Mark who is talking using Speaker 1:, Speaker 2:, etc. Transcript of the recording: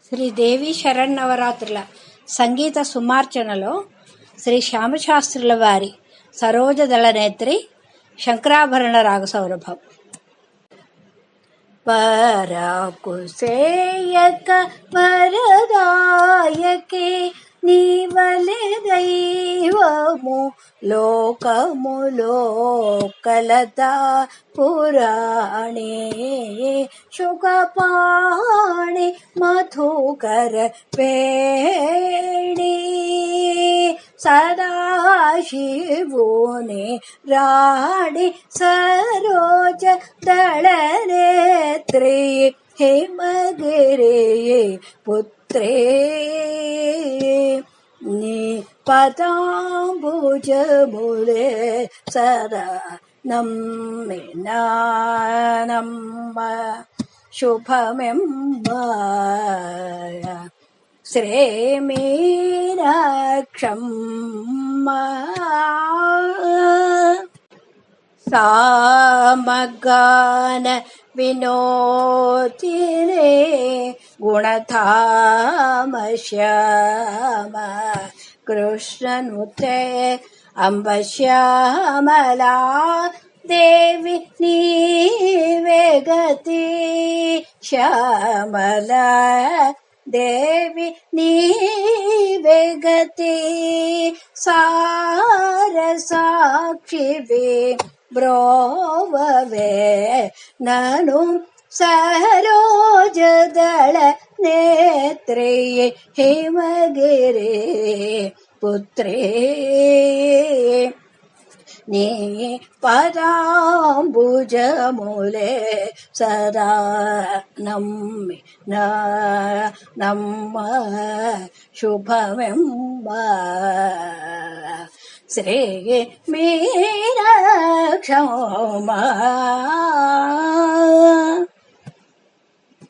Speaker 1: శ్రీ దేవి శరన్నవరాత్రుల సంగీత సుమార్చనలో శ్రీ శ్యామశాస్త్రుల వారి సరోజదళ నేత్రి శంకరాభరణ రాగ సౌరభం. పరాకుసేయక వరదాయకే నీవలె దైవము లోకములో కలతా పురాణే శుకపాణి మధుకర పేణి సదాశివుని రాణి సరోజ దళనేత్రి హిమగిరి పుత్రే నీ పదాంబుజములే సదా నమ్మ శుభమెమ్మ శ్రీమీనాక్షమ్మ సామగాన వినోదినే గుణధామ శ్యామ కృష్ణనుతే అంబ శ్యామలా దేవి నీవే గతి శ్యామలా దేవి నీవే గతి సార సాక్షివే ಬ್ರೋವವೇ ನಾನು ಸರೋಜದಳ ನೇತ್ರೇ ಹಿಮಗಿರಿ ಪುತ್ರೇ ನೀ ಪದಾಂಬುಜಮೂಲೆ ಸದಾ ನಮ್ಮ ಶುಭವೆಂಬ ಶ್ರೀ ಮೀನಾಕ್ಷಮ್ಮ